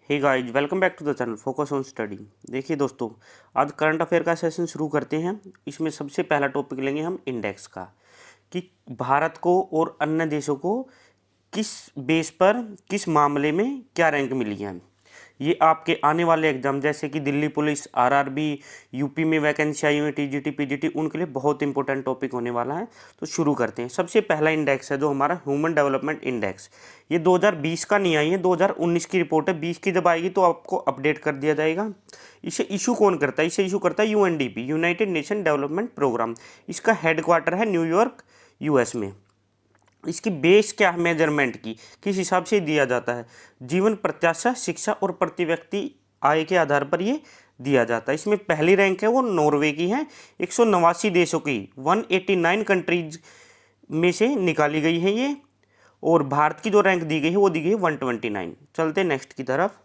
Hey guys, welcome back to the channel focus on study. देखिए दोस्तों, आज current affair का सेशन शुरू करते हैं। इसमें सबसे पहला टॉपिक लेंगे हम इंडेक्स का, कि भारत को और अन्य देशों को किस बेस पर किस मामले में क्या रैंक मिली है। ये आपके आने वाले एग्जाम जैसे कि दिल्ली पुलिस, आरआरबी, यूपी में वैकेंसी आई हुई, टीजीटी, पीजीटी, उनके लिए बहुत इंपॉर्टेंट टॉपिक होने वाला है। तो शुरू करते हैं। सबसे पहला इंडेक्स है जो हमारा ह्यूमन डेवलपमेंट इंडेक्स। ये 2020 का नहीं आई है, 2019 की रिपोर्ट है। 20 की जब आएगी तो आपको अपडेट कर दिया जाएगा। इसे इशू कौन करता है? इसे इशू करता है UNDP, United Nation Development Programme. इसका हेडक्वार्टर है न्यूयॉर्क, यूएस में। इसकी बेस क्या है मेजरमेंट की, किस हिसाब से दिया जाता है? जीवन प्रत्याशा, शिक्षा और प्रति व्यक्ति आय के आधार पर ये दिया जाता है। इसमें पहली रैंक है वो नॉर्वे की है, 189 देशों की 189 कंट्रीज में से निकाली गई है ये। और भारत की जो रैंक दी गई है वो दी गई है 129। चलते नेक्स्ट की तरफ।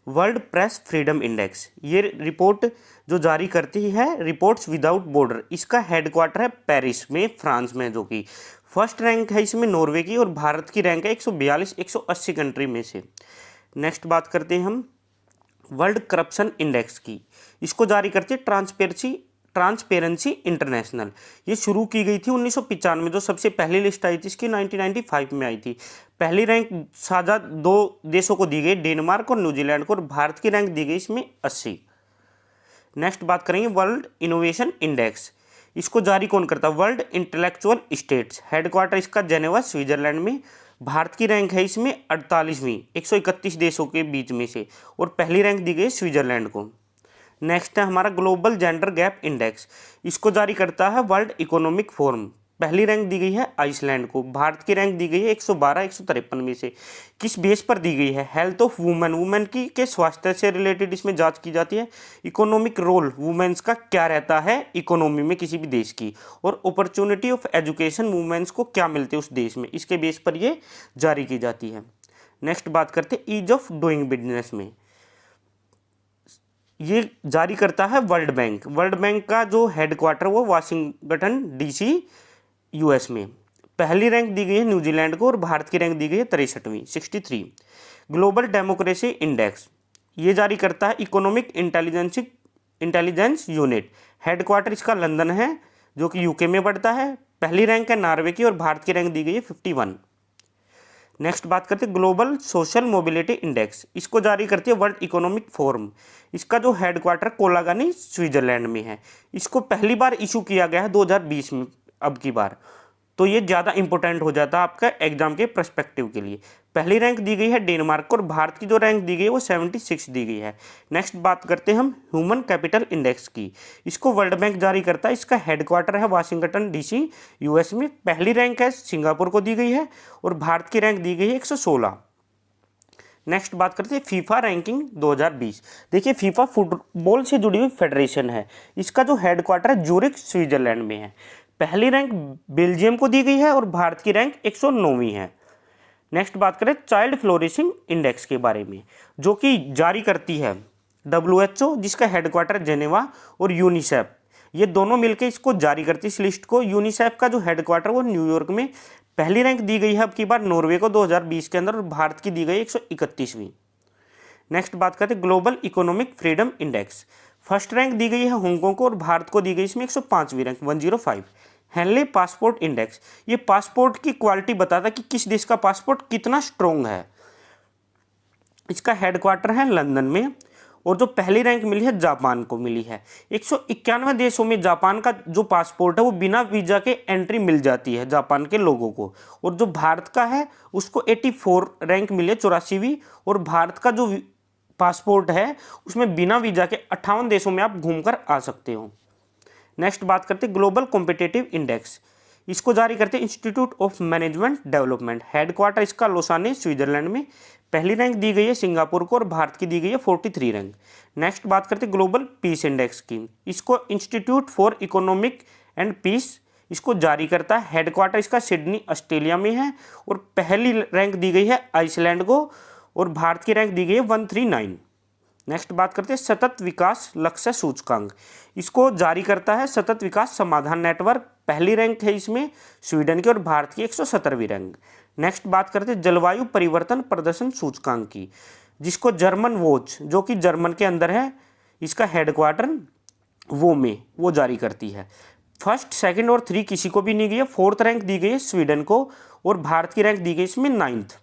वर्ल्ड प्रेस फ्रीडम इंडेक्स, ये रिपोर्ट जो जारी करती है रिपोर्ट्स विदाउट बॉर्डर। इसका हेडक्वार्टर है पेरिस में, फ्रांस में, जो कि फर्स्ट रैंक है इसमें नॉर्वे की। और भारत की रैंक है 142 180 कंट्री में से। नेक्स्ट बात करते हैं हम वर्ल्ड करप्शन इंडेक्स की। इसको जारी करती है ट्रांसपेरेंसी इंटरनेशनल। ये शुरू की गई थी 1995 में। जो सबसे पहली लिस्ट आई थी इसकी 1995 में आई थी। पहली रैंक साझा दो देशों को दी गई, डेनमार्क और न्यूजीलैंड को, और भारत की रैंक दी गई इसमें 80। नेक्स्ट बात करेंगे वर्ल्ड इनोवेशन इंडेक्स। इसको जारी कौन करता है? World intellectual states. हेडक्वार्टर इसका जेनेवा, स्विट्जरलैंड में। भारत की रैंक है इसमें 48वीं, 131 देशों के बीच में से, और पहली रैंक दी गई स्विट्जरलैंड को। नेक्स्ट है हमारा ग्लोबल जेंडर गैप इंडेक्स। इसको जारी करता है वर्ल्ड इकोनॉमिक फोरम। पहली रैंक दी गई है आइसलैंड को। भारत की रैंक दी गई है 112 153 में से। किस बेस पर दी गई है? हेल्थ ऑफ वुमेन, वुमेन की के स्वास्थ्य से रिलेटेड इसमें जांच की जाती है। इकोनॉमिक रोल वुमेन्स का क्या रहता है इकोनॉमी में किसी भी देश की, और अपॉर्चुनिटी ऑफ एजुकेशन वुमेन्स को क्या मिलते हैं उस देश में, इसके बेस पर ये जारी की जाती है। नेक्स्ट बात करते हैं ईज ऑफ डूइंग बिजनेस में। ये जारी करता है वर्ल्ड बैंक। वर्ल्ड बैंक का जो हेडक्वार्टर वो वाशिंगटन डीसी, यूएस में। पहली रैंक दी गई है न्यूजीलैंड को, और भारत की रैंक दी गई है 63 63। ग्लोबल डेमोक्रेसी इंडेक्स, ये जारी करता है इकोनॉमिक इंटेलिजेंस यूनिट। हेडक्वार्टर इसका लंदन है, जो कि यूके में पड़ता है। पहली रैंक है नॉर्वे की, और भारत की रैंक दी गई है 51। नेक्स्ट बात करते हैं ग्लोबल सोशल मोबिलिटी इंडेक्स। इसको जारी करती है वर्ल्ड इकोनॉमिक फोरम। इसका जो हेडक्वार्टर कोलागानी, स्विट्जरलैंड में है। इसको पहली बार इशू किया गया है 2020 में, अब की बार। तो ये ज़्यादा इंपॉर्टेंट हो जाता है आपका एग्जाम के पर्सपेक्टिव के लिए। पहली रैंक दी गई है डेनमार्क को, और भारत की जो रैंक दी गई है वो 76 दी गई है। नेक्स्ट बात करते हैं हम ह्यूमन कैपिटल इंडेक्स की। इसको वर्ल्ड बैंक जारी करता है। इसका हेडक्वार्टर है वाशिंगटन डीसी, यूएस में। पहली रैंक है सिंगापुर को दी गई है, और भारत की रैंक दी गई है 116। नेक्स्ट बात करते हैं फीफा रैंकिंग 2020। देखिए, फीफा फुटबॉल से जुड़ी हुई फेडरेशन है। इसका जो हेडक्वार्टर है जूरिक, स्विट्जरलैंड में है। पहली रैंक बेल्जियम को दी गई है, और भारत की रैंक 109वीं है। नेक्स्ट बात करें चाइल्ड फ्लोरिशिंग इंडेक्स के बारे में, जो कि जारी करती है WHO, जिसका हेडक्वार्टर जेनेवा, और यूनिसेफ। ये दोनों मिलकर इसको जारी करती है इस लिस्ट को। यूनिसेफ का जो हेडक्वार्टर वो न्यूयॉर्क में। पहली रैंक दी गई है अब की बार नॉर्वे को 2020 के अंदर, और भारत की दी गई 131वीं। नेक्स्ट बात करते हैं global economic freedom index. First rank दी गई है हांगकांग को, और भारत को दी गई इसमें 105वीं रैंक, 105। हेनले पासपोर्ट इंडेक्स, ये पासपोर्ट की क्वालिटी बताता है कि किस देश का पासपोर्ट कितना स्ट्रोंग है। इसका हेडक्वार्टर है लंदन में, और जो पहली रैंक मिली है जापान को मिली है। 191 देशों में जापान का जो पासपोर्ट है वो बिना वीज़ा के एंट्री मिल जाती है जापान के लोगों को। और जो भारत का है उसको 84 रैंक मिली है, 84वीं। और भारत का जो पासपोर्ट है उसमें बिना वीज़ा के 58 देशों में आप घूमकर आ सकते हो। नेक्स्ट बात करते हैं ग्लोबल कॉम्पिटिटिव इंडेक्स। इसको जारी करते हैं institute of management development. Headquarter इसका लोसाने, स्विट्जरलैंड में। पहली रैंक दी गई है सिंगापुर को, और भारत की दी गई है 43 रैंक। नेक्स्ट बात करते हैं ग्लोबल पीस इंडेक्स की। इसको Institute for Economic and Peace इसको जारी करता है। हेडक्वार्टर इसका सिडनी, ऑस्ट्रेलिया में है, और पहली रैंक दी गई है आइसलैंड को, और भारत की रैंक दी गई है 139। नेक्स्ट बात करते हैं सतत विकास लक्ष्य सूचकांक। इसको जारी करता है सतत विकास समाधान नेटवर्क। पहली रैंक है इसमें स्वीडन की, और भारत की 117वीं रैंक। नेक्स्ट बात करते हैं जलवायु परिवर्तन प्रदर्शन सूचकांक की। जिसको जर्मन वॉच, जो कि जर्मन के अंदर है, इसका हेडक्वार्टर वो जारी करती है। फर्स्ट, सेकंड और 3 किसी को भी नहीं गई है। 4th रैंक दी गई है स्वीडन को और भारत की रैंक दी गई इसमें 9th।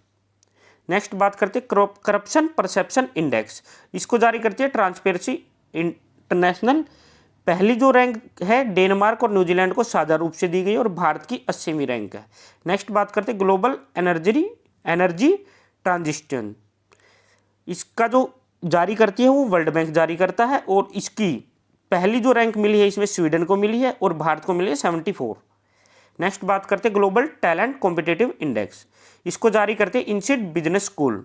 नेक्स्ट बात करते हैं करप्शन परसेप्शन इंडेक्स, इसको जारी करती है ट्रांसपेरेंसी इंटरनेशनल। पहली जो रैंक है डेनमार्क और न्यूजीलैंड को साझा रूप से दी गई और भारत की 80वीं रैंक है। नेक्स्ट बात करते हैं ग्लोबल एनर्जी ट्रांजिशन, इसका जो जारी करती है वो वर्ल्ड बैंक जारी करता है और इसकी पहली जो रैंक मिली है इसमें स्वीडन को मिली है और भारत को मिली है 74। नेक्स्ट बात करते हैं ग्लोबल टैलेंट कॉम्पिटिटिव इंडेक्स, इसको जारी करते हैं इनसीड बिजनेस स्कूल।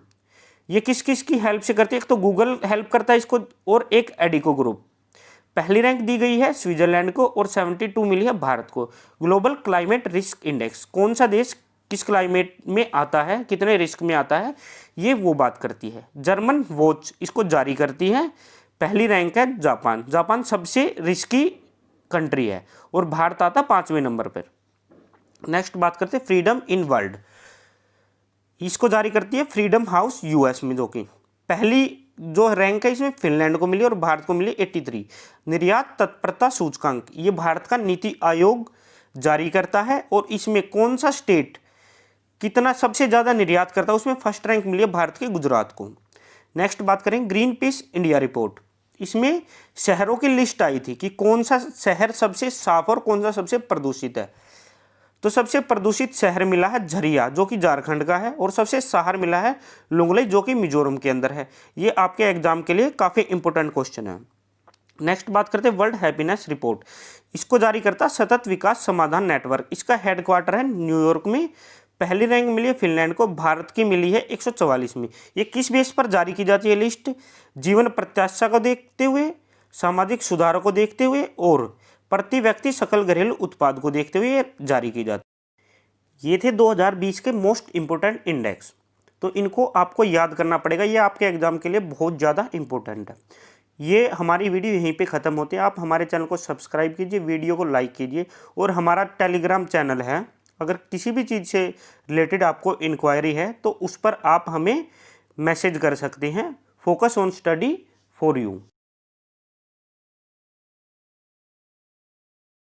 ये किस किस की हेल्प से करती है, एक तो गूगल हेल्प करता है इसको और एक एडिको ग्रुप। पहली रैंक दी गई है स्विट्जरलैंड को और 72 मिली है भारत को। ग्लोबल क्लाइमेट रिस्क इंडेक्स, कौन सा देश किस क्लाइमेट में आता है, कितने रिस्क में आता है, ये वो बात करती है। जर्मन वॉच इसको जारी करती है। पहली रैंक है जापान सबसे रिस्की कंट्री है और भारत आता 5वें नंबर पर। नेक्स्ट बात करते हैं फ्रीडम इन वर्ल्ड, इसको जारी करती है फ्रीडम हाउस यूएस में, जो कि पहली जो रैंक है इसमें फिनलैंड को मिली और भारत को मिली 83। निर्यात तत्परता सूचकांक, ये भारत का नीति आयोग जारी करता है और इसमें कौन सा स्टेट कितना सबसे ज़्यादा निर्यात करता है, उसमें फर्स्ट रैंक मिली है भारत के गुजरात को। नेक्स्ट बात करें ग्रीन पीस इंडिया रिपोर्ट, इसमें शहरों की लिस्ट आई थी कि कौन सा शहर सबसे साफ और कौन सा सबसे प्रदूषित है। तो सबसे प्रदूषित शहर मिला है झरिया, जो कि झारखंड का है, और सबसे शहर मिला है लुंगलई, जो कि मिजोरम के अंदर है। ये आपके एग्जाम के लिए काफ़ी इंपॉर्टेंट क्वेश्चन है। नेक्स्ट बात करते हैं वर्ल्ड हैप्पीनेस रिपोर्ट, इसको जारी करता सतत विकास समाधान नेटवर्क, इसका हेडक्वार्टर है न्यूयॉर्क में। पहली रैंक मिली है फिनलैंड को, भारत की मिली है 144वीं। ये किस बेस पर जारी की जाती है लिस्ट, जीवन प्रत्याशा को देखते हुए, सामाजिक सुधारों को देखते हुए और प्रति व्यक्ति सकल घरेलू उत्पाद को देखते हुए जारी की जाती है। ये थे 2020 के मोस्ट इंपोर्टेंट इंडेक्स, तो इनको आपको याद करना पड़ेगा, ये आपके एग्जाम के लिए बहुत ज़्यादा इंपॉर्टेंट है। ये हमारी वीडियो यहीं पे ख़त्म होती है। आप हमारे चैनल को सब्सक्राइब कीजिए, वीडियो को लाइक कीजिए और हमारा टेलीग्राम चैनल है, अगर किसी भी चीज़ से रिलेटेड आपको इंक्वायरी है तो उस पर आप हमें मैसेज कर सकते हैं। Focus on study for you.